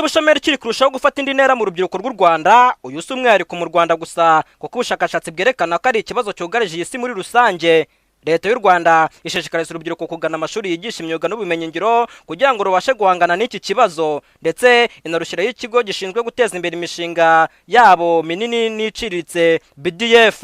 cy'ubushomeri kiri kurushaho gufata indi ntera mu rubyiruko rw'u Rwanda, uyu si umwihariko mu Rwanda gusa kuko ubushakashatsi bwerekana ko ari ikibazo cyugarije iyi si muri rusange. Leta y'u Rwanda ishishikariza urubyiruko kugana amashuri yigisha imyuga n'ubumenyingiro kugira ngo rubashe guhangana n'iki kibazo, ndetse inarushyiraho ikigo gishinzwe guteza imbere imishinga yabo minini n'iciriritse BDF.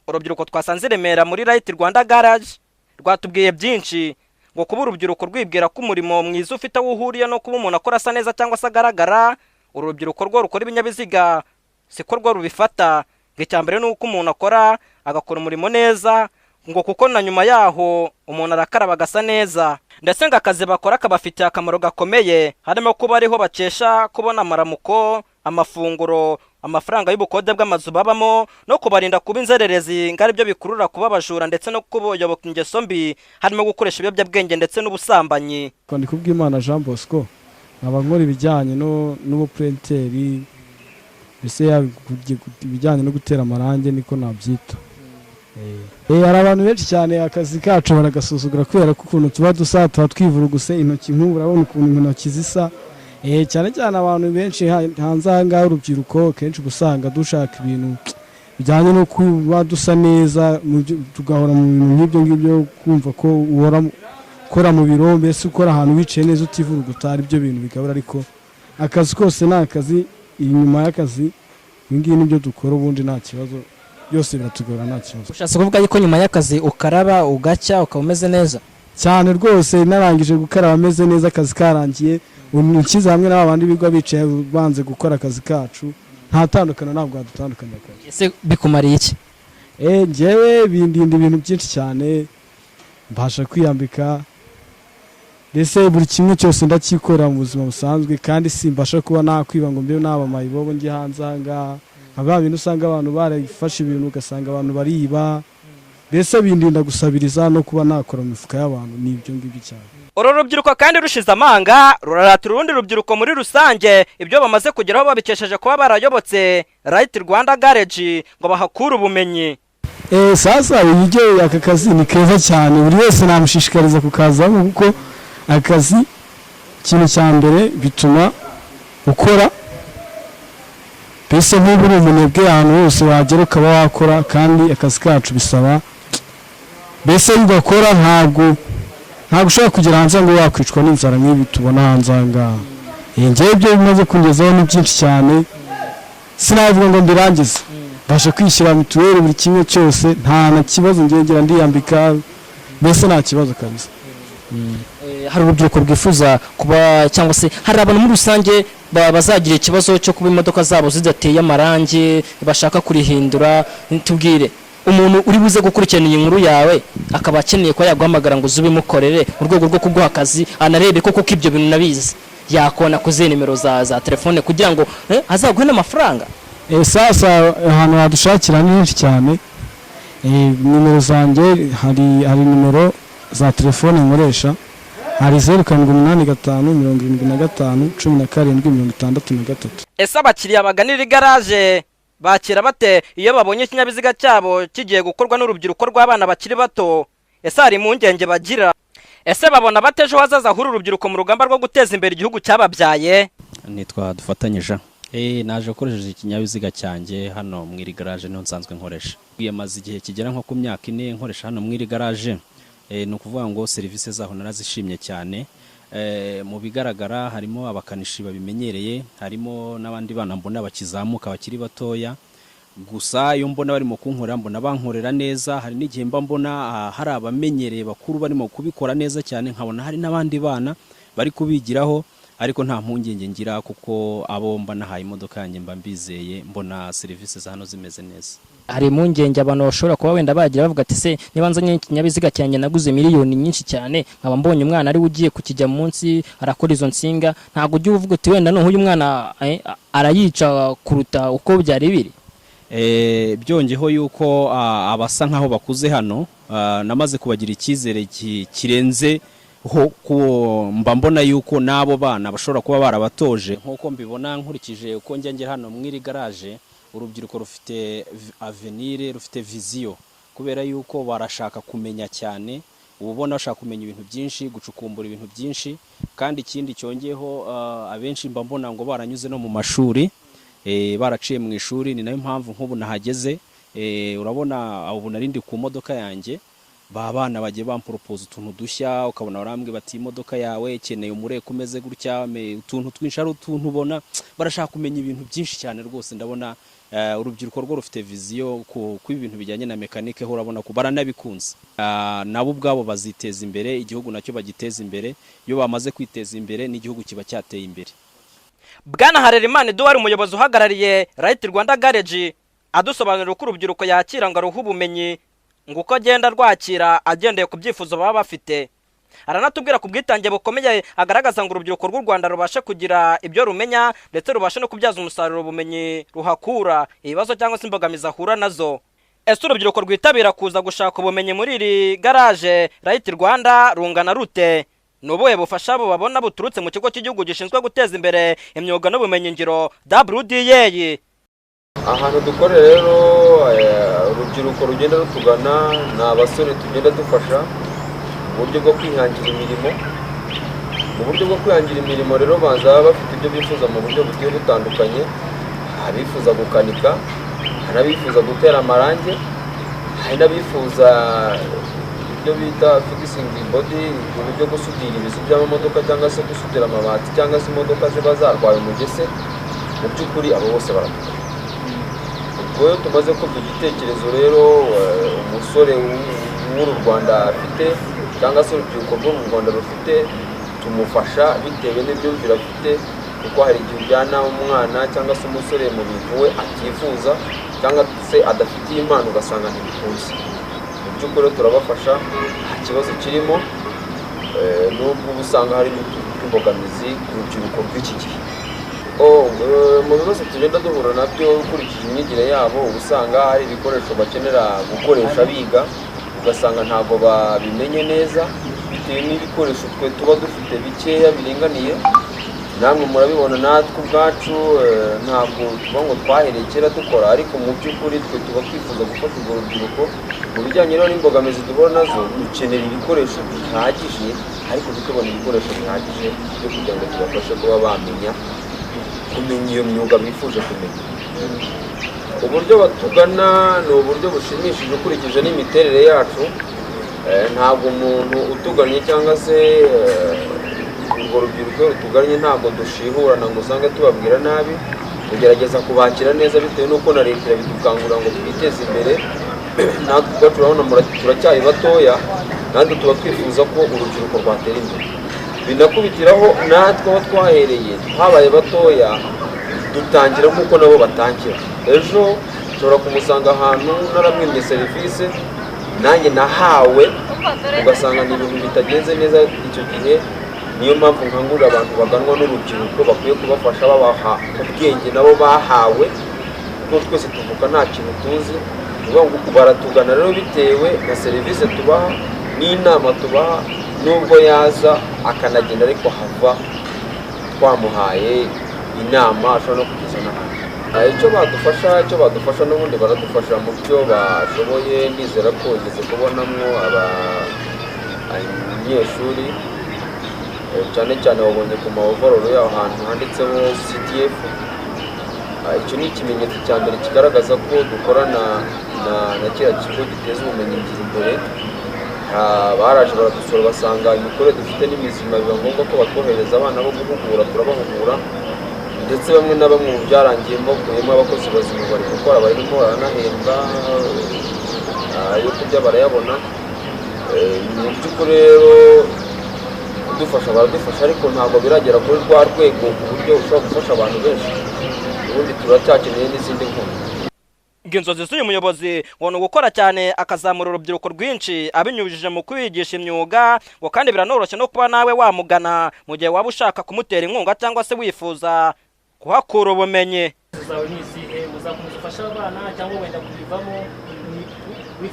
Urubyiruko twasanze Remera muri Right Rwanda Garage rwatubwiye byinshi, ngo kuba urubyiruko rwibwira ko umurimo mwiza ufite aho uhuriye no kuba umuntu akora asa neza cyangwa se agaragara. Urubyiruko rwo rukora ibinyabiziga siko rwo rubifata, ngo icyambere ni uko umuntu akora agakora umurimo neza, ngo kuko na nyuma yaho umuntu arakaraba agasa neza, ndetse ngo akazi bakora kabafitiye akamaro gakomeye, harimo kuba ariho bakesha kubona amaramuko, amafunguro, amafaranga y'ubukode bw'amazu babamo, no kubarinda kuba inzererezi ngari byo bikurura kuba abajura ndetse no kuboyoboka ingeso mbi harimo gukoresha ibiyobyabwenge ndetse n'ubusambanyi. Kandi kubw'Imana Jean Bosco nkaba nkora ibijyanye n'ubuprenteri, mbese ibijyanye no gutera amarange niko nabyita. Hari abantu benshi cyane akazi kacu baragasuzugura kubera ko ukuntu tuba dusa, tuba twivuruguse intoki, nk'ubu urabona ukuntu intoki zisa. Cyane cyane abantu benshi hanze aha ngaha urubyiruko kenshi usanga dushaka ibintu bijyanye no kuba dusa neza, tugahora mu bintu nk'ibyo ngibyo, kumva ko ukora mu biro, mbese ukora ahantu wicaye neza utivuruguta, ari byo bintu bigabura. Ariko akazi kose ni akazi, inyuma y'akazi ibingibi nibyo dukora, ubundi nta kibazo, byose biratugora nta kibazo. Ushatse kuvuga yuko nyuma y'akazi ukaraba ugacya ukaba umeze neza cyane rwose? Narangije gukaraba ameze neza, akazi karangiye, ukiza hamwe n'abandi bigwa bicaye banze gukora akazi kacu, nta tandukano, ntabwo dutandukanye akazi. Ese bikumariye iki? Njyewe bindinda ibintu byinshi cyane, mbasha kwiyambika, mbese buri kimwe cyose ndacyikora mu buzima busanzwe, kandi simbasha kuba nakwiba ngo mbe naba mayibobo njye hanze aha ngaha, aba bintu usanga abantu barafashe ibintu ugasanga abantu bariba, mbese bindinda gusabiriza no kuba nakora mu mifuka y'abantu, n'ibyo ngibyo cyane. Uru rubyiruko kandi rushize amanga ruraratira urundi rubyiruko muri rusange ibyo bamaze kugeraho babikesheje kuba barayobotse Right Rwanda Garage ngo bahakure ubumenyi. Sasa uburyo aka kazi ni keza cyane, buri wese namushishikariza kukazamo, kuko akazi ikintu cya mbere bituma ukora, mbese nk'ubu uri umunebwe ahantu hose wagera ukaba wakora, kandi akazi kacu bisaba mbese ugakora, ntabwo ushobora kugera hanze ngo wakwicwa n'inzara nk'ibi tubona hanze aha ngaha. Njyewe ibyo bimaze kungezaho ni byinshi cyane, sinavuga ngo mbirangize, mbasha kwishyura mituweli buri kimwe cyose, nta na kibazo ngegera ndiyambika, mbese nta kibazo kabisa. Hari urubyiruko rwifuza kuba, cyangwa se hari abantu muri rusange bazagira ikibazo cyo kuba imodoka zabo zidateye amarange, bashaka kurihindura. Ntugire umuntu uri buze gukurikirana iyi nkuru yawe akaba akeneye ko yaguhamagara ngo uzubimukorere mu rwego rwo kuguha akazi, anarebe koko ibyo bintu nabizi, yakona kuze nimero za telefone kugira ngo azaguhe n'amafaranga. Sasa ahantu hadushakira ni henshi cyane. Nimero zanjye hari nimero za telefone nkoresha, hari 0785751763. Ese abakiriya baganira igaraje bakira bate iyo babonye ikinyabiziga cyabo kigiye gukorwa n'urubyiruko rw'abana bakiri bato? Ese hari impungenge bagira? Ese babona batejo hazaza huru urubyiruko mu rugamba rwo guteza imbere igihugu cyababyaye? Nitwa Dufatanyije. Naje gukoresha ikinyabiziga cyanjye hano mu iri garage, niho nsanzwe nkoresha. Yamaze igihe kigera nko ku myaka 4 nkoresha hano mu iri garage. Ni ukuvuga ngo serivisi zaho narazishimye cyane. Mu bigaragara harimo abakanishi babimenyereye, harimo n'abandi bana mbona bakizamuka bakiri batoya, gusa iyo mbona barimo kunkorera mbona bankorera neza. Hari n'igihe mbona hari abamenyereye bakuru barimo kubikora neza cyane, nkabona hari n'abandi bana bari kubigiraho, ariko nta mpungenge ngira kuko abo mba nahaye imodoka yanjye mba mbizeye, mbona serivisi za hano zimeze neza. Hari impungenge abantu bashobora kuba wenda bagira bavuga ati se niba nzanye ikinyabiziga cyanjye naguze miliyoni nyinshi cyane, nkaba mbonye umwana ari ugiye kukijya munsi arakora izo nsinga, ntago ujye uvuga uti wenda n'uyu mwana arayica kuruta uko byari biri? Byongeho yuko abasa nkaho bakuze hano, namaze kubagira icyizere kirenze mba mbona yuko nabo bana bashobora kuba barabatoje nkuko mbibona nkurikije uko njye hano mu iri garage. Urubyiruko rufite avenir, rufite viziyo, kubera yuko barashaka kumenya cyane uba ubona bashaka kumenya ibintu byinshi, gucukumbura ibintu byinshi, kandi ikindi cyongeyeho abenshi mba mbona ngo baranyuze no mu mashuri, baraciye mu ishuri. Ni nayo mpamvu nk'ubu nahageze, urabona ubu narindi ku modoka yanjye, babana bagiye bampropose utuntu dushya, ukabona barambwe bati imodoka yawe ikeneye umureko umeze gutya, utuntu twinshi ari utuntu ubona barashaka kumenya ibintu byinshi cyane rwose. Ndabona urubyiruko rwo rufite viziyo ku ibintu bijyanye na mekanike, ho urabona ko baranabikunze. Nabo ubwabo baziteza imbere, igihugu nacyo bagiteza imbere. Iyo bamaze kwiteza imbere n'igihugu kiba cyateye imbere. Bwana Harerimana Edouard, umuyobozi uhagarariye Right Rwanda Garage, adusobanurira uko urubyiruko yakira ngo aruhe ubumenyi ngo uko agenda rwakira agendeye ku byifuzo baba bafite. Aranatubwira ku bwitange bukomeye agaragaza ngo urubyiruko rw'u Rwanda rubashe kugira ibyo rumenya, ndetse rubashe no kubyaza umusaruro ubumenyi ruhakura ibibazo cyangwa se imbogamizi ahura nazo. Ese urubyiruko rwitabira kuza gushaka ubumenyi muri iri garage Right Rwanda rungana rute? Nubuhe bufasha bo babona buturutse mu kigo cy'igihugu gishinzwe guteza imbere imyuga n'ubumenyi ngiro WDA? Ahantu dukorera rero urubyiruko rugenda rutugana ni abasore tugenda dufasha mu buryo bwo kwihangira imirimo. Mu buryo bwo kwihangira imirimo rero baza bafite ibyo bifuza mu buryo bugiye butandukanye. Abifuza gukanika, hari abifuza gutera amarangi, hari n'abifuza ibyo bita fixing body, uburyo gusudira ibizu by'amamodoka cyangwa se gusudira amabati cyangwa se imodoka ziba zarwaye umugese. Mu by'ukuri abo bose barakora. Ubwo tumaze kumva igitekerezo rero umusore w'uru Rwanda afite cyangwa se urubyiruko rwo mu Rwanda rufite, tumufasha bitewe n'ibyumvire afite, kuko hari igihe ujyana umwana cyangwa se umusore mu bintu we atifuza cyangwa se adafitiye impano ugasanga ntibikunze. Mu by'ukuri turabafasha, nta kibazo kirimo, nubwo usanga hari imbogamizi ku rubyiruko rw'iki gihe. Mu bibazo tugenda duhura nabyo ukurikije imyigire yabo, usanga hari ibikoresho bakenera gukoresha biga, ugasanga ntabwo babimenye neza bitewe n'ibikoresho twe tuba dufite bikeya biringaniye. Namwe murabibona natwe ubwacu ntabwo tuba ngo twahereye kera dukora, ariko mu by'ukuri twe tuba twifuza gufasha urwo rubyiruko mu bijyanye n'imbogamizi duhura nazo. Dukenera ibikoresho bihagije, ariko ntitubone ibikoresho bihagije byo kugira ngo tubafashe kuba bamenya kumenya iyo myuga bifuje kumenya. Uburyo batugana ni uburyo bushimishije ukurikije n'imiterere yacu. Ntabwo umuntu utuganye cyangwa se urwo rubyiruko rutuganye ntabwo dushihurana ngo usange tubabwira nabi. Tugerageza kubakira neza bitewe n'uko na leta irabidukangurira ngo twiteze imbere. Natwe ubwacu urabona turacyari batoya, natwe tuba twifuza ko urubyiruko rwatera imbere. Binakubitiraho natwe aho twahereye habaye batoya, dutangira nk'uko nabo batangira. Ejo ushobora kumusanga ahantu naramwimye serivisi nanjye nahawe, ugasanga ni ibintu bitagenze neza icyo gihe. Niyo mpamvu nkangurira abantu baganwa n'urubyiruko bakwiye kubafasha, babaha ubwenge nabo bahawe, kuko twese tuvuka nta kintu tuzi. Baratugana rero bitewe na serivisi tubaha n'inama tubaha, nubwo yaza akanagenda ariko hava twamuhaye inama ashobora no kugeza n'ahandi. Icyo badufasha n'ubundi baradufasha mu byo bashoboye. Nizera ko ugeze kubonamo abanyeshuri cyane cyane wabonye ku maovaroro y'aho hantu handitseho CTF. Icyo ni ikimenyetso cya mbere kigaragaza ko dukorana na kiriya kigo giteza ubumenyi ngiro imbere. Baraje baradusura basanga imikorere dufite n'imizima, biba ngombwa ko batwohereza abana bo guhugura, turabahugura. Ndetse bamwe na bamwe mu byarangiye mbakuyemo abakozi bazima bari gukora, barimo baranahembwa, yo kurya barayabona. Mu by'ukuri rero kudufasha baradufasha, ariko ntabwo biragera kuri rwa rwego ku buryo ushobora gufasha abantu benshi. Ubundi turacyakeneye n'izindi nkunga. Inzozi z'uyu muyobozi ngo ni ugukora cyane akazamura urubyiruko rwinshi abinyujije mu kwigisha imyuga, ngo kandi biranoroshye no kuba nawe wamugana mu gihe waba ushaka kumutera inkunga cyangwa se wifuza kuhakura ubumenyi. Zawe ni izihe? Uzakomeza ufasha abana cyangwa wenda kubivamo?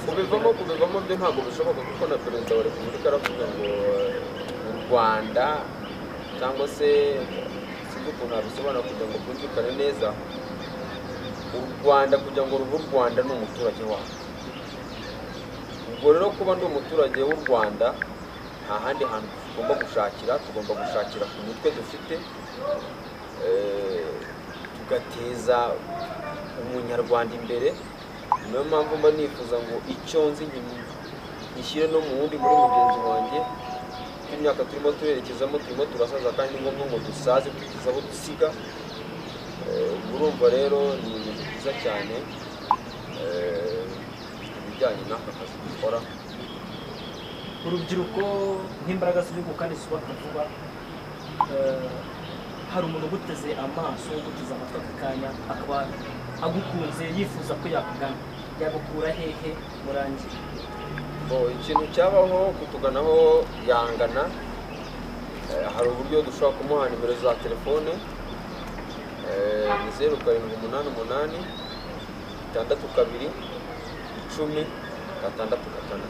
Kubivamo byo ntabwo bishoboka, kuko na Perezida wa Repubulika aravuga ngo mu Rwanda, cyangwa se sinzi ukuntu nabisobanura kugira ngo byumvikane neza, u Rwanda kugira ngo ruve u Rwanda ni umuturage wawe. ubwo rero kuba ndi umuturage w'u Rwanda nta handi hantu tugomba gushakira ku mitwe dufite tugateza umunyarwanda imbere. Niyo mpamvu mba nifuza ngo icyo nzi gishyire no mu wundi muri mugenzi wanjye. Imyaka turimo turerekezamo turimo turasaza kandi ni ngombwa ngo dusaze kugeza aho dusiga. Urumva rero ni ibintu byiza cyane ibijyanye n'aka kazi dukora. urubyiruko nk'imbaraga z'igihugu kandi zubaka vuba, hari umuntu uguteze amaso uguteze amatwi aka kanya akaba agukunze yifuza ko yakugana, yagukura hehe murangi? Ikintu cyabaho kutuganaho yangana, hari uburyo dushobora kumuha nimero za telefone ni 0788 62 10 66.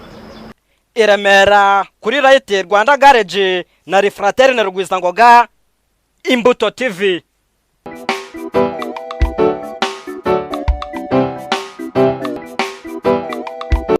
i Remera kuri Right Rwanda Garage na Refraterne Rugwizangoga, Imbuto TV.